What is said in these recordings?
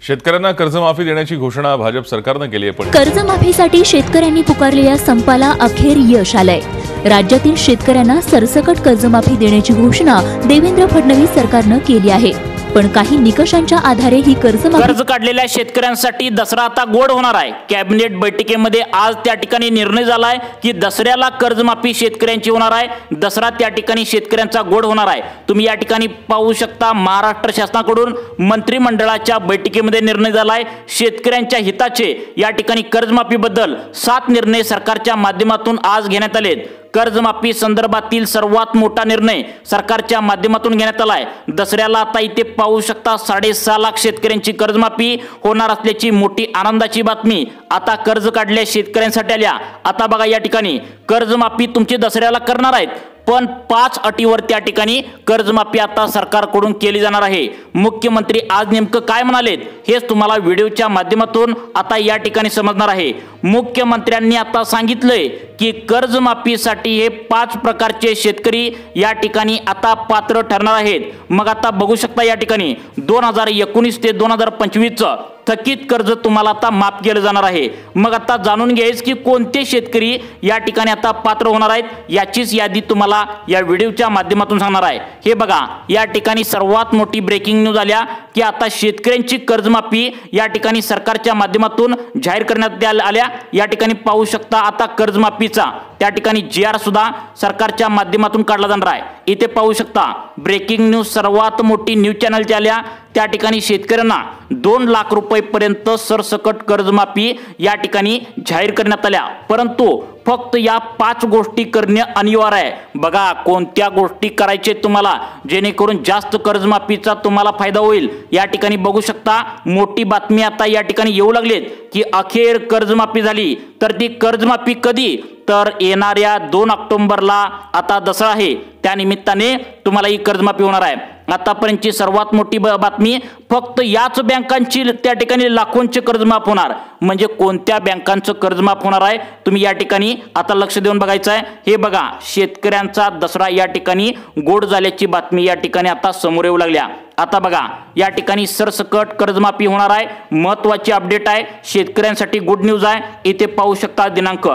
शेतकऱ्यांना कर्जमाफी देण्याची घोषणा भाजप सरकारने केली आहे। पण कर्जमाफीसाठी शेतकऱ्यांनी पुकारलेल्या संपाला अखेर यश आलंय। राज्यातील शेतकऱ्यांना सरसकट कर्जमाफी देण्याची घोषणा देवेंद्र फडणवीस सरकारने केली आहे। पण काही निकषांच्या आधारे ही कर्ज काढलेल्या शेतकऱ्यांसाठी दसरा आता गोड होणार आहे। कॅबिनेट बैठकीमध्ये आज त्या ठिकाणी निर्णय झालाय की दसऱ्याला कर्जमाफी शेतकऱ्यांची होणार आहे। दसरा त्या ठिकाणी शेतकऱ्यांचा गोड होणार आहे। तुम्ही या ठिकाणी पाहू शकता महाराष्ट्र शासनाकडून मंत्रिमंडळाच्या बैठकीमध्ये निर्णय झालाय। शेतकऱ्यांच्या हिताचे या ठिकाणी कर्जमाफीबद्दल 7 निर्णय सरकारच्या माध्यमातून आज घेण्यात आलेत। कर्जमाफी संदर्भातील सर्वात मोठा निर्णय सरकारच्या माध्यमातून घेण्यात आलाय। दसऱ्याला आता इथे पाहू शकता 6.5 लाख शेतकऱ्यांची कर्जमाफी होणार असल्याची मोठी आनंदाची बातमी आता कर्ज काढलेल्या शेतकऱ्यांसाठी आल्या। आता बघा या ठिकाणी कर्जमाफी तुमची दसऱ्याला करणार आहेत, पण 5 अटीवर त्या ठिकाणी कर्जमाफी आता सरकारकडून केली जाणार आहे। मुख्यमंत्री आज नेमकं काय म्हणालेत हेच तुम्हाला व्हिडिओच्या माध्यमातून आता या ठिकाणी समजणार आहे। मुख्यमंत्र्यांनी आता सांगितलंय की कर्जमाफीसाठी हे 5 प्रकारचे शेतकरी या ठिकाणी आता पात्र ठरणार आहेत। मग आता बघू शकता या ठिकाणी 2019 ते 2025 थकीत कर्ज तुम्हाला आता माफ केलं जाणार आहे। मग आता जाणून घ्यायचं की कोणते शेतकरी या ठिकाणी आता पात्र होणार आहेत, याचीच यादी तुम्हाला या व्हिडिओच्या माध्यमातून सांगणार आहे। हे बघा या ठिकाणी सर्वात मोठी ब्रेकिंग न्यूज आल्या की आता शेतकऱ्यांची कर्जमाफी या ठिकाणी सरकारच्या माध्यमातून जाहीर करण्यात आल्या। या ठिकाणी पाहू शकता आता कर्जमाफीचा त्या ठिकाणी GR सुद्धा सरकारच्या माध्यमातून काढला जाणार आहे। इथे पाहू शकता ब्रेकिंग न्यूज सर्वात मोठी न्यूज चॅनलच्या आल्या। त्या ठिकाणी शेतकऱ्यांना 2 लाख रुपयांपर्यंत सरसकट कर्जमाफी या ठिकाणी जाहीर करण्यात आल्या, परंतु फक्त या 5 गोष्टी करणे अनिवार्य आहे। बघा कोणत्या गोष्टी करायचे तुम्हाला जेणेकरून जास्त कर्जमाफीचा तुम्हाला फायदा होईल। या ठिकाणी बघू शकता मोठी बातमी आता या ठिकाणी येऊ लागलीत की अखेर कर्जमाफी झाली। तर ती कर्जमाफी कधी, तर येणाऱ्या 2 ऑक्टोबरला आता दसरा आहे, त्या निमित्ताने तुम्हाला ही कर्जमाफी होणार आहे। आतापर्यंतची सर्वात मोठी बातमी फक्त याच बँकांची त्या ठिकाणी लाखोंचे कर्ज माफ होणार। म्हणजे कोणत्या बँकांचं कर्ज माफ होणार आहे तुम्ही या ठिकाणी आता लक्ष देऊन बघायचं आहे। हे बघा शेतकऱ्यांचा दसरा या ठिकाणी गोड झाल्याची बातमी या ठिकाणी आता समोर येऊ लागल्या। आता बघा या ठिकाणी सरसकट कर्जमाफी होणार आहे। महत्त्वाची अपडेट आहे, शेतकऱ्यांसाठी गुड न्यूज आहे। इथे पाहू शकता दिनांक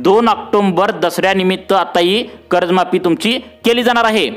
2 ऑक्टोबर दसऱ्यानिमित्त आता ही कर्जमाफी तुमची केली जाणार आहे।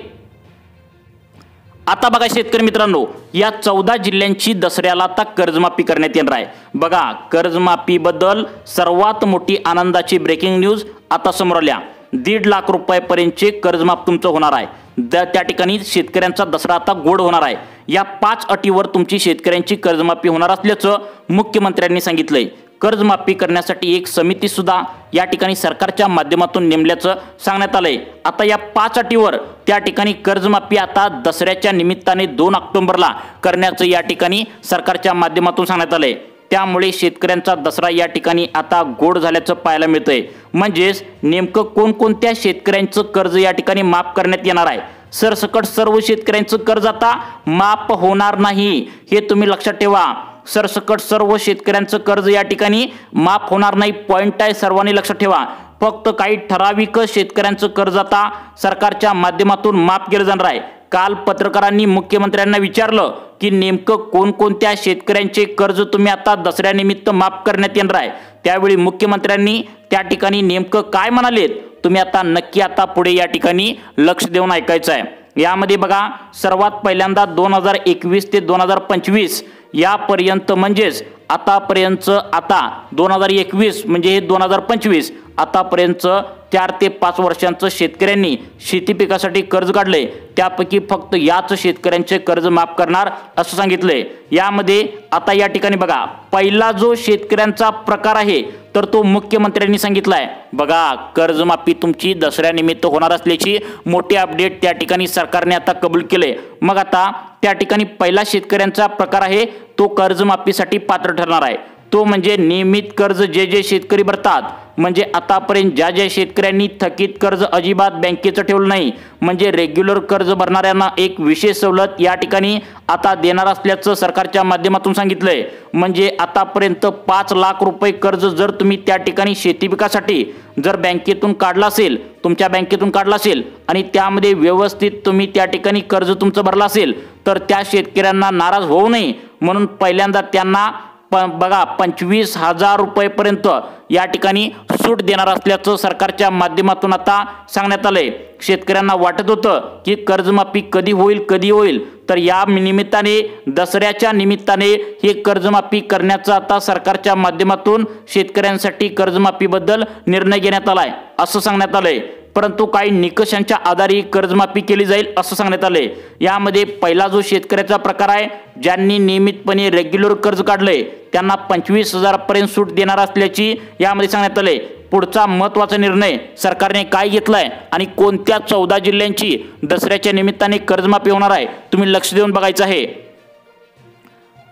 आता बघा शेतकरी मित्रांनो, या 14 जिल्ह्यांची दसऱ्याला आता कर्जमाफी करण्यात येणार आहे। बघा कर्जमाफीबद्दल सर्वात मोठी आनंदाची ब्रेकिंग न्यूज आता समोर आल्या। 1.5 लाख रुपयांपर्यंतचे कर्जमाफ तुमचं होणार आहे। त्या ठिकाणी शेतकऱ्यांचा दसरा आता गोड होणार आहे। या 5 अटीवर तुमची शेतकऱ्यांची कर्जमाफी होणार असल्याचं मुख्यमंत्र्यांनी सांगितलंय। कर्जमाफी करण्यासाठी एक समिती सुद्धा या ठिकाणी सरकारच्या माध्यमातून नेमल्याचं सांगण्यात आलंय। आता या 5 अटीवर त्या ठिकाणी कर्जमाफी आता दसऱ्याच्या निमित्ताने 2 ऑक्टोबरला करण्याचं या ठिकाणी सरकारच्या माध्यमातून सांगण्यात आलंय। त्यामुळे शेतकऱ्यांचा दसरा या ठिकाणी आता गोड झाल्याचं पाहायला मिळतंय। म्हणजेच नेमकं कोणकोणत्या शेतकऱ्यांचं कर्ज या ठिकाणी माफ करण्यात येणार आहे। सरसकट सर्व शेतकऱ्यांचं कर्ज आता माफ होणार नाही, हे तुम्ही लक्षात ठेवा। सरसकट सर्व शेतकऱ्यांचं कर्ज या ठिकाणी माफ होणार नाही, पॉइंट आहे, सर्वांनी लक्षात ठेवा। फक्त काही ठराविक शेतकऱ्यांचं कर्ज आता सरकारच्या माध्यमातून माफ केलं जाणार आहे। काल पत्रकारांनी मुख्यमंत्र्यांना विचारलं की नेमकं कोणकोणत्या शेतकऱ्यांचे कर्ज तुम्ही आता दसऱ्यानिमित्त माफ करण्यात येणार आहे। त्यावेळी मुख्यमंत्र्यांनी त्या ठिकाणी नेमकं काय म्हणालेत तुम्ही आता नक्की आता पुढे या ठिकाणी लक्ष देऊन ऐकायचं आहे। यामध्ये बघा सर्वात पहिल्यांदा 2021 ते 2025 यापर्यंत म्हणजेच आतापर्यंत आता 2021 म्हणजे हे 2025 आतापर्यंत 4 ते 5 वर्षांचं शेतकऱ्यांनी शेती पिकासाठी कर्ज काढले, त्यापैकी फक्त याच शेतकऱ्यांचे कर्ज माफ करणार असं सांगितलंय। यामध्ये आता या ठिकाणी बघा पहिला जो शेतकऱ्यांचा प्रकार आहे तर तो मुख्यमंत्र्यांनी सांगितलाय। बघा कर्जमाफी तुमची दसऱ्यानिमित्त होणार असल्याची मोठी अपडेट त्या ठिकाणी सरकारने आता कबूल केले। मग आता त्या ठिकाणी पहिला शेतकऱ्यांचा प्रकार आहे तो कर्जमाफीसाठी पात्र ठरणार आहे। तो म्हणजे नियमित कर्ज जे शेतकरी भरतात, म्हणजे आतापर्यंत ज्या शेतकऱ्यांनी थकीत कर्ज अजिबात बँकेचं ठेवलं नाही, म्हणजे रेग्युलर कर्ज भरणाऱ्यांना एक विशेष सवलत या ठिकाणी आता देणार असल्याचं सरकारच्या माध्यमातून सांगितलंय। म्हणजे आतापर्यंत 5 लाख रुपये कर्ज जर तुम्ही त्या ठिकाणी शेती पिकासाठी जर बँकेतून काढला असेल, तुमच्या बँकेतून काढला असेल आणि त्यामध्ये व्यवस्थित तुम्ही त्या ठिकाणी कर्ज तुमचं भरलं असेल, तर त्या शेतकऱ्यांना नाराज होऊ नये म्हणून पहिल्यांदा त्यांना बघा 25,000 रुपयेपर्यंत या ठिकाणी सूट देणार असल्याचं सरकारच्या माध्यमातून आता सांगण्यात आलंय। शेतकऱ्यांना वाटत होतं की कर्जमाफी कधी होईल, तर या निमित्ताने दसऱ्याच्या निमित्ताने हे कर्जमाफी करण्याचा आता सरकारच्या माध्यमातून शेतकऱ्यांसाठी कर्जमाफीबद्दल निर्णय घेण्यात आलाय असं सांगण्यात आलंय। परंतु काही निकषांच्या आधारे कर्जमाफी केली जाईल असं सांगण्यात आलंय। यामध्ये पहिला जो शेतकऱ्याचा प्रकार आहे, ज्यांनी नियमितपणे रेग्युलर कर्ज काढलंय त्यांना 25,000 पर्यंत सूट देणार असल्याची यामध्ये सांगण्यात आलंय। पुढचा महत्त्वाचा निर्णय सरकारने काय घेतलाय आणि कोणत्या 14 जिल्ह्यांची दसऱ्याच्या निमित्ताने कर्जमाफी होणार आहे, तुम्ही लक्ष देऊन बघायचं आहे।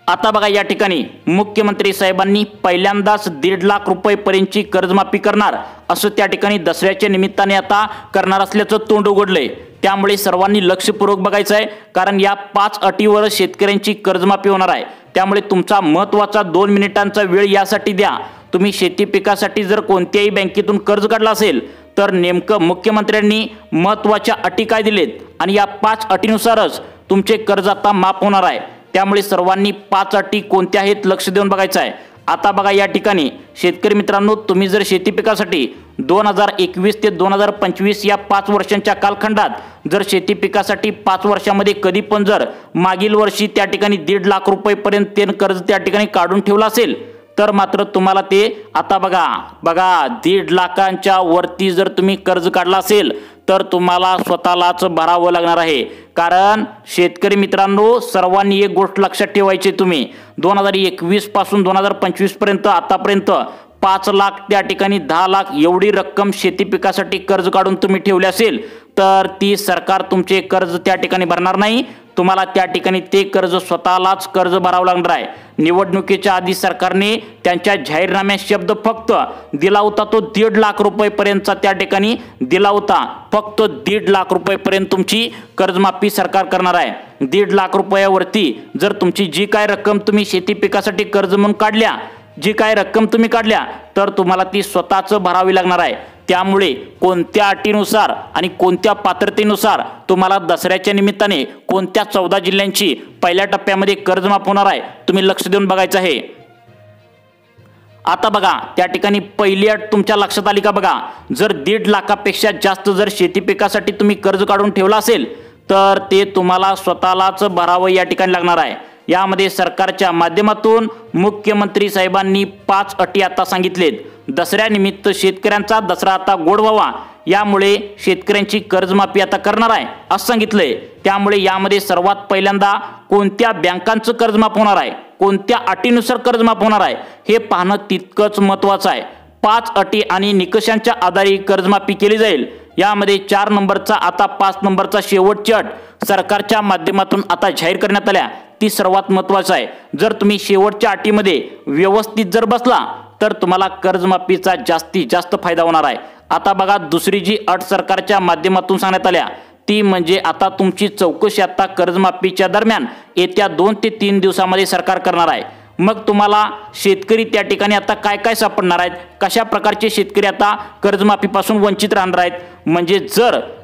आता बघा या ठिकाणी मुख्यमंत्री साहेबांनी पहिल्यांदाच 1.5 लाख रुपयेपर्यंतची कर्जमाफी करणार असं त्या ठिकाणी दसऱ्याच्या निमित्ताने आता करणार असल्याचं तोंड उघडलंय। त्यामुळे सर्वांनी लक्षपूर्वक बघायचं आहे, कारण या 5 अटीवर शेतकऱ्यांची कर्जमाफी होणार आहे। त्यामुळे तुमचा महत्त्वाचा 2 मिनिटांचा वेळ यासाठी द्या। तुम्ही शेती पिकासाठी जर कोणत्याही बँकेतून कर्ज काढला असेल तर नेमकं मुख्यमंत्र्यांनी महत्त्वाच्या अटी काय दिलेत आणि या 5 अटीनुसारच तुमचे कर्ज आता माफ होणार आहे। त्यामुळे सर्वांनी 5 अटी कोणत्या आहेत लक्ष देऊन बघायचं आहे। आता बघा या ठिकाणी शेतकरी मित्रांनो, तुम्ही जर शेती पिकासाठी 2021 ते 2025 या 5 वर्षांच्या कालखंडात जर शेती पिकासाठी 5 वर्षामध्ये कधी पण जर मागील वर्षी त्या ठिकाणी 1.5 लाख रुपयेपर्यंत ते कर्ज त्या ठिकाणी काढून ठेवलं असेल तर मात्र तुम्हाला ते आता बघा 1.5 लाखांच्या वरती जर तुम्ही कर्ज काढला असेल तर तुम्हाला स्वतःलाच भरावं लागणार आहे। कारण शेतकरी मित्रांनो, सर्वांनी एक गोष्ट लक्षात ठेवायची, तुम्ही 2021 पासून 2025 पर्यंत आतापर्यंत 5 लाख त्या ठिकाणी 10 लाख एवढी रक्कम शेती पिकासाठी कर्ज काढून तुम्ही ठेवले असेल तर ती सरकार तुमचे कर्ज त्या ठिकाणी भरणार नाही। तुम्हाला त्या ठिकाणी ते कर्ज स्वतःलाच कर्ज भरावं लागणार आहे। निवडणुकीच्या आधी सरकारने त्यांच्या जाहीरनाम्यात शब्द फक्त दिला होता, तो 1.5 लाख रुपयेपर्यंतचा त्या ठिकाणी दिला होता। फक्त 1.5 लाख रुपयेपर्यंत तुमची कर्जमाफी सरकार करणार आहे। 1.5 लाख रुपयावरती जर तुमची जी काय रक्कम तुम्ही शेती पिकासाठी कर्ज म्हणून काढल्या, जी काय रक्कम तुम्ही काढल्या तर तुम्हाला ती स्वतःच भरावी लागणार आहे। त्यामुळे कोणत्या अटीनुसार आणि कोणत्या पात्रतेनुसार तुम्हाला दसऱ्याच्या निमित्ताने कोणत्या 14 जिल्ह्यांची पहिल्या टप्प्यामध्ये कर्जमाफ होणार आहे, तुम्ही लक्ष देऊन बघायचं आहे। आता बघा त्या ठिकाणी पहिली अट तुमच्या लक्षात आली का? बघा, जर 1.5 लाखापेक्षा जास्त जर शेती पिकासाठी तुम्ही कर्ज काढून ठेवला असेल तर ते तुम्हाला स्वतःलाच भरावं या ठिकाणी लागणार आहे। यामध्ये सरकारच्या माध्यमातून मुख्यमंत्री साहेबांनी 5 अटी आता सांगितलेत। दसऱ्यानिमित्त शेतकऱ्यांचा दसरा आता गोड व्हावा, यामुळे शेतकऱ्यांची कर्जमाफी आता करणार आहे असं सांगितलंय। त्यामुळे यामध्ये सर्वात पहिल्यांदा कोणत्या बँकांचं कर्जमाफ होणार आहे, कोणत्या अटीनुसार कर्जमाफ होणार आहे हे पाहणं तितकंच महत्त्वाचं आहे। 5 अटी आणि निकषांच्या आधारे कर्जमाफी केली जाईल। यामध्ये 4 नंबरचा आता 5 नंबरचा शेवटची अट सरकारच्या माध्यमातून आता जाहीर करण्यात आल्या, ती सर्वात महत्त्वाचं आहे। जर तुम्ही शेवटच्या अटीमध्ये व्यवस्थित जर बसला तर तुम्हाला कर्जमाफीचा जास्तीत जास्त फायदा होणार आहे। आता बघा दुसरी जी अट सरकारच्या माध्यमातून सांगण्यात आल्या ती म्हणजे आता तुमची चौकशी आता कर्जमाफीच्या दरम्यान येत्या 2 ते 3 दिवसामध्ये सरकार करणार आहे। मग तुम्हाला शेतकरी त्या ठिकाणी आता काय काय सापडणार आहेत, कशा प्रकारचे शेतकरी आता कर्जमाफीपासून वंचित राहणार आहेत, म्हणजे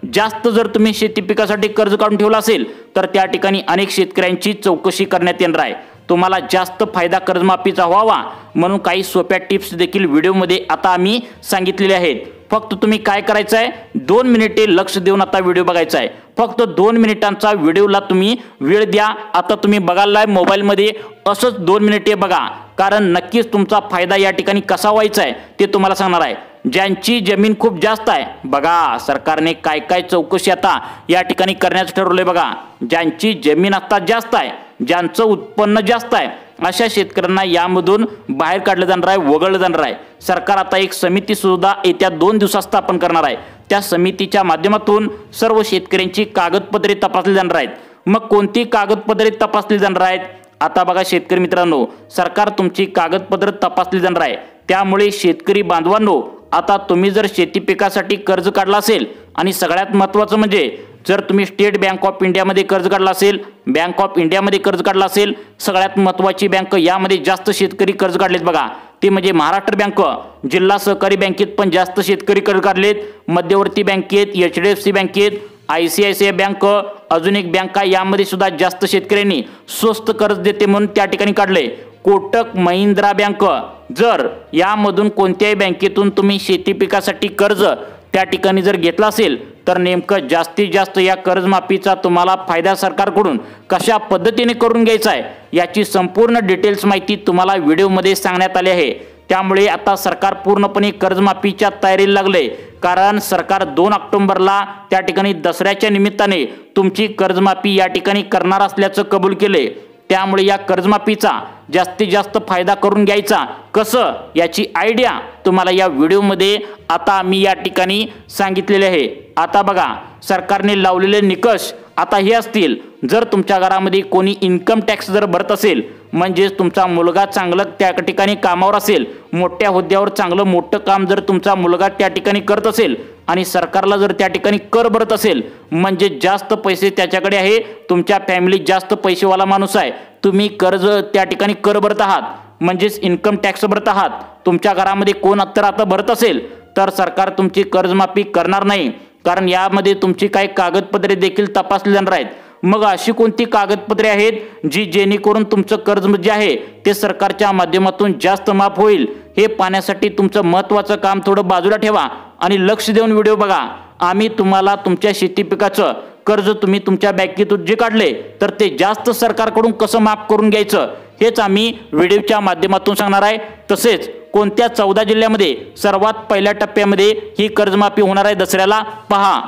जास्त जर तुम्ही शेती पिकासाठी कर्ज काढून ठेवला असेल तर त्या ठिकाणी अनेक शेतकऱ्यांची चौकशी करण्यात येणार आहे। तुम्हाला जास्त फायदा कर्जमाफीचा व्हावा म्हणून काही सोप्या टिप्स देखील व्हिडिओमध्ये आता आम्ही सांगितलेले आहेत। फक्त तुम्ही काय करायचं आहे, 2 मिनिटे लक्ष देऊन आता व्हिडिओ बघायचा आहे। फक्त 2 मिनिटांचा व्हिडिओला तुम्ही वेळ द्या। आता तुम्ही बघायला मोबाईलमध्ये असंच 2 मिनिटे बघा, कारण नक्कीच तुमचा फायदा या ठिकाणी कसा व्हायचा आहे ते तुम्हाला सांगणार आहे। ज्यांची जमीन खूप जास्त आहे, बघा सरकारने काय काय चौकशी आता या ठिकाणी करण्याचं ठरवलंय। बघा, ज्यांची जमीन आता जास्त आहे, ज्यांचं उत्पन्न जास्त आहे, अशा शेतकऱ्यांना यामधून बाहेर काढलं जाणार आहे, वगळलं जाणार आहे। सरकार आता एक समिती सुद्धा येत्या 2 दिवसात स्थापन करणार आहे। त्या समितीच्या माध्यमातून सर्व शेतकऱ्यांची कागदपत्रे तपासली जाणार आहेत। मग कोणती कागदपत्रे तपासली जाणार आहेत? आता बघा शेतकरी मित्रांनो, सरकार तुमची कागदपत्र तपासली जाणार आहे। त्यामुळे शेतकरी बांधवांनो, आता तुम्ही जर शेती पिकासाठी कर्ज काढला असेल आणि सगळ्यात महत्त्वाचं म्हणजे जर तुम्ही स्टेट बँक ऑफ इंडियामध्ये कर्ज काढला असेल, बँक ऑफ इंडियामध्ये कर्ज काढला असेल, सगळ्यात महत्त्वाची बँक यामध्ये जास्त शेतकरी कर्ज काढलेत बघा, ते म्हणजे महाराष्ट्र बँक, जिल्हा सहकारी बँकेत पण जास्त शेतकरी कर्ज काढलेत, मध्यवर्ती बँकेत, HDFC बँकेत, ICICI बँक, अजून एक बँक आहे यामध्ये सुद्धा जास्त शेतकऱ्यांनी स्वस्त कर्ज देते म्हणून त्या ठिकाणी काढले। कोटक महिंद्रा बँक, जर यामधून कोणत्याही बँकेतून तुम्ही शेती पिकासाठी कर्ज त्या ठिकाणी जर घेतला असेल तर नेमकं जास्तीत जास्त या कर्जमाफीचा तुम्हाला फायदा सरकारकडून कशा पद्धतीने करून घ्यायचा आहे याची संपूर्ण डिटेल्स माहिती तुम्हाला व्हिडिओमध्ये सांगण्यात आली आहे। त्यामुळे आता सरकार पूर्णपणे कर्जमाफीच्या तयारीला लागले, कारण सरकार 2 ऑक्टोबरला त्या ठिकाणी दसऱ्याच्या निमित्ताने तुमची कर्जमाफी या ठिकाणी करणार असल्याचं कबूल केले। त्यामुळे या कर्जमाफीचा जास्तीत जास्त फायदा करून घ्यायचा कसं याची आयडिया तुम्हाला या व्हिडिओमध्ये आता मी या ठिकाणी सांगितलेले आहे। आता बघा, सरकारने लावलेले निकष आता हे असतील, जर तुमच्या घरामध्ये कोणी इन्कम टॅक्स जर भरत असेल, म्हणजे तुमचा मुलगा चांगलं त्या ठिकाणी कामावर असेल, मोठ्या हुद्द्यावर चांगलं मोठं काम जर तुमचा मुलगा त्या ठिकाणी करत असेल आणि सरकारला जर त्या ठिकाणी कर भरत असेल, म्हणजे जास्त पैसे त्याच्याकडे आहे, तुमच्या फॅमिलीत जास्त पैसेवाला माणूस आहे, तुम्ही कर्ज त्या ठिकाणी कर भरत आहात, म्हणजेच इन्कम टॅक्स भरत आहात, तुमच्या घरामध्ये कोण तर आता भरत असेल तर सरकार तुमची कर्जमाफी करणार नाही, कारण यामध्ये तुमची काही कागदपत्रे देखील तपासली जाणार आहेत। मग अशी कोणती कागदपत्रे आहेत जी जेणेकरून तुमचं कर्ज जे आहे ते सरकारच्या माध्यमातून जास्त माफ होईल, हे पाहण्यासाठी तुमचं महत्त्वाचं काम थोडं बाजूला ठेवा आणि लक्ष देऊन व्हिडिओ बघा। आम्ही तुम्हाला तुमच्या शेती पिकाचं कर्ज तुम्ही तुमच्या बँकेतून जे काढले तर ते जास्त सरकारकडून कसं माफ करून घ्यायचं हेच आम्ही व्हिडिओच्या माध्यमातून सांगणार आहे। तसेच कोणत्या 14 जिल्ह्यामध्ये सर्वात पहिल्या टप्प्यामध्ये ही कर्जमाफी होणार आहे दसऱ्याला पहा।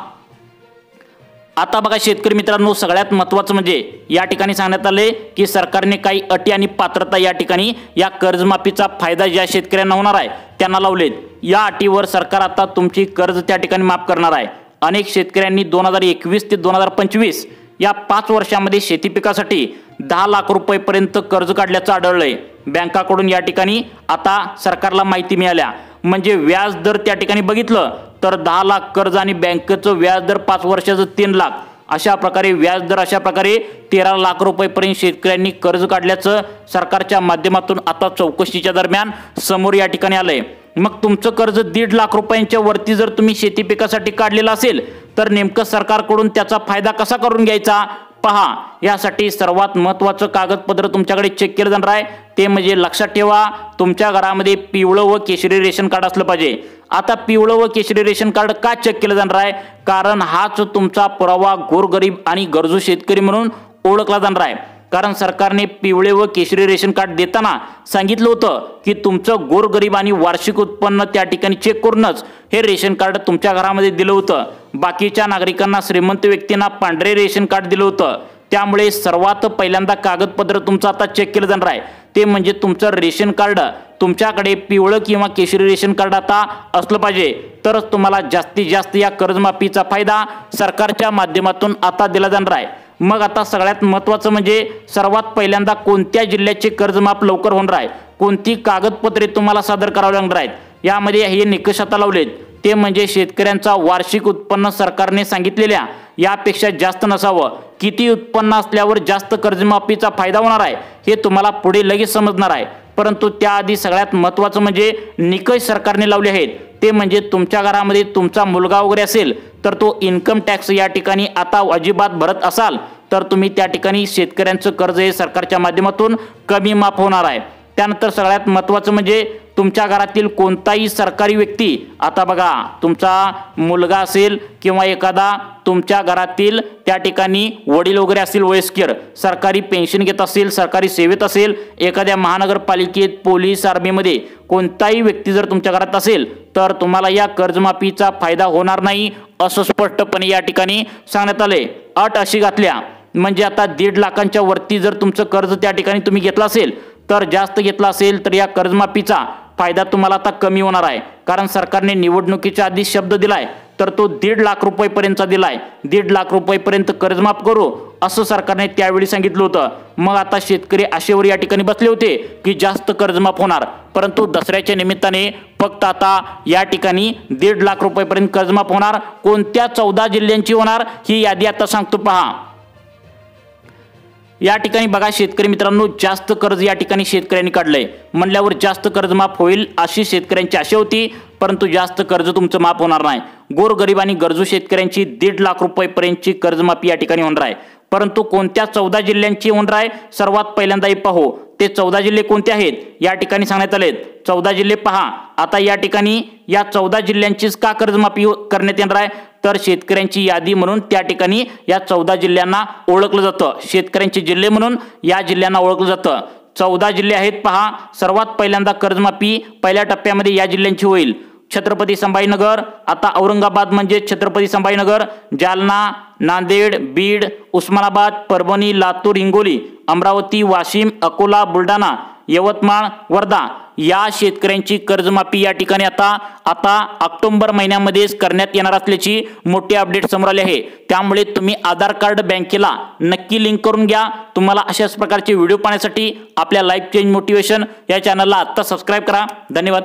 आता बघा शेतकरी मित्रांनो, सगळ्यात महत्त्वाचं म्हणजे या ठिकाणी सांगण्यात आले की सरकारने काही अटी आणि पात्रता या ठिकाणी या कर्जमाफीचा फायदा ज्या शेतकऱ्यांना होणार आहे त्यांना लावलेत। या अटीवर सरकार आता तुमची कर्ज त्या ठिकाणी माफ करणार आहे। अनेक शेतकऱ्यांनी 2021 ते 2025 या 5 वर्षांमध्ये शेती पिकासाठी 10 लाख रुपयेपर्यंत कर्ज काढल्याचं आढळलंय। बँकाकडून या ठिकाणी आता सरकारला माहिती मिळाल्या, म्हणजे व्याज दर त्या ठिकाणी बघितलं तर 10 लाख कर्ज आणि बँकेचं व्याज दर 5 वर्षाचं 3 लाख, अशा प्रकारे व्याज दर अशा प्रकारे 13 लाख रुपयेपर्यंत शेतकऱ्यांनी कर्ज काढल्याचं सरकारच्या माध्यमातून आता चौकशीच्या दरम्यान समोर या ठिकाणी आलंय। मग तुमचं कर्ज 1.5 लाख रुपयांच्या वरती जर तुम्ही शेती पिकासाठी काढलेलं असेल तर नेमकं सरकारकडून त्याचा फायदा कसा करून घ्यायचा पहा। यासाठी सर्वात महत्त्वाचं कागदपत्र तुमच्याकडे चेक केलं जाणार आहे, ते म्हणजे लक्षात ठेवा, तुमच्या घरामध्ये पिवळं व केशरी रेशन कार्ड असलं पाहिजे। आता पिवळं व केशरी रेशन कार्ड का चेक केलं जाणार आहे, कारण हाच तुमचा पुरावा गोरगरीब आणि गरजू शेतकरी म्हणून ओळखला जाणार आहे। कारण सरकारने पिवळे व केशरी रेशन कार्ड देताना सांगितलं होतं की तुमचं गोरगरीब आणि वार्षिक उत्पन्न त्या ठिकाणी चेक करूनच हे रेशन कार्ड तुमच्या घरामध्ये दिलं होतं। बाकीच्या नागरिकांना, श्रीमंत व्यक्तींना पांढरे रेशन कार्ड दिलं होतं। त्यामुळे सर्वात पहिल्यांदा कागदपत्र तुमचं आता चेक केलं जाणार आहे, ते म्हणजे तुमचं रेशन कार्ड तुमच्याकडे पिवळं किंवा केशरी रेशन कार्ड आता असलं पाहिजे, तरच तुम्हाला जास्तीत जास्त या कर्जमाफीचा फायदा सरकारच्या माध्यमातून आता दिला जाणार आहे। मग आता सगळ्यात महत्त्वाचं म्हणजे सर्वात पहिल्यांदा कोणत्या जिल्ह्याचे कर्जमाफ लवकर होणार आहे, कोणती कागदपत्रे तुम्हाला सादर करावी लागणार आहेत, यामध्ये हे निकष आता लावलेत, ते म्हणजे शेतकऱ्यांचा वार्षिक उत्पन्न सरकारने सांगितलेल्या यापेक्षा जास्त नसावं। किती उत्पन्न असल्यावर जास्त कर्जमाफीचा फायदा होणार आहे हे तुम्हाला पुढे लगेच समजणार आहे, परंतु त्याआधी सगळ्यात महत्त्वाचं म्हणजे निकष सरकारने लावले आहेत, ते म्हणजे तुमच्या घरामध्ये तुमचा मुलगा वगैरे असेल तर तो इन्कम टॅक्स या ठिकाणी आता अजिबात भरत असाल तर तुम्ही त्या ठिकाणी शेतकऱ्यांचं कर्ज हे सरकारच्या माध्यमातून कमी माफ होणार आहे। त्यानंतर सगळ्यात महत्त्वाचं म्हणजे तुमच्या घरातील कोणताही सरकारी व्यक्ती, आता बघा तुमचा मुलगा असेल किंवा एखादा तुमच्या घरातील त्या ठिकाणी वडील वगैरे असतील वयस्कर, सरकारी पेन्शन घेत असेल, सरकारी सेवेत असेल, एखाद्या महानगरपालिकेत, पोलीस, आर्मीमध्ये कोणताही व्यक्ती जर तुमच्या घरात असेल तर तुम्हाला या कर्जमाफीचा फायदा होणार नाही असं स्पष्टपणे या ठिकाणी सांगण्यात आले। अट अशी घातल्या म्हणजे आता 1.5 लाखांच्या वरती जर तुमचं कर्ज त्या ठिकाणी तुम्ही घेतलं असेल तर जास्त घेतला असेल तर या कर्जमाफीचा फायदा तुम्हाला आता कमी होणार आहे, कारण सरकारने निवडणुकीच्या आधी शब्द दिलाय तर तो 1.5 लाख रुपयेपर्यंतचा दिलाय. 1.5 लाख रुपयेपर्यंत कर्जमाफ करू असं सरकारने त्यावेळी सांगितलं होतं. मग आता शेतकरी आशेवर या ठिकाणी बसले होते की जास्त कर्जमाफ होणार, परंतु दसऱ्याच्या निमित्ताने फक्त आता या ठिकाणी 1.5 लाख रुपयेपर्यंत कर्जमाफ होणार. कोणत्या 14 जिल्ह्यांची होणार ही यादी आता सांगतो पहा. या ठिकाणी बघा शेतकरी मित्रांनो, जास्त कर्ज या ठिकाणी शेतकऱ्यांनी काढलंय म्हणल्यावर जास्त कर्ज माफ होईल अशी शेतकऱ्यांची आशा होती, परंतु जास्त कर्ज तुमचं माफ होणार नाही. गोरगरीब आणि गरजू शेतकऱ्यांची 1.5 लाख रुपयेपर्यंतची कर्जमाफी या ठिकाणी होणार आहे. परंतु कोणत्या 14 जिल्ह्यांची होणार आहे सर्वात पहिल्यांदा पाहू. ते 14 जिल्हे कोणते आहेत या ठिकाणी सांगण्यात आलेत. 14 जिल्हे पहा. आता या ठिकाणी या 14 जिल्ह्यांचीच का कर्जमाफी करण्यात येणार आहे, तर शेतकऱ्यांची यादी म्हणून त्या ठिकाणी या 14 जिल्ह्यांना ओळखलं जातं. शेतकऱ्यांचे जिल्हे म्हणून या जिल्ह्यांना ओळखलं जातं. 14 जिल्हे आहेत पहा. सर्वात पहिल्यांदा कर्जमाफी पहिल्या टप्प्यामध्ये या जिल्ह्यांची होईल. छत्रपती संभाजीनगर, आता औरंगाबाद म्हणजे छत्रपती संभाजीनगर, जालना, नांदेड, बीड, उस्मानाबाद, परभणी, लातूर, हिंगोली, अमरावती, वाशिम, अकोला, बुलढाणा, यवतमाळ, वर्धा या शेतकऱ्यांची कर्जमाफी या ठिकाणी आता ऑक्टोबर महिन्यामध्येच करण्यात येणार असल्याची मोठी अपडेट समोर आली आहे. त्यामुळे तुम्ही आधार कार्ड बँकेला नक्की लिंक करून घ्या. तुम्हाला अशाच प्रकारचे व्हिडिओ पाहण्यासाठी आपल्या लाईफ चेंज मोटिवेशन या चॅनलला आत्ता सबस्क्राईब करा. धन्यवाद.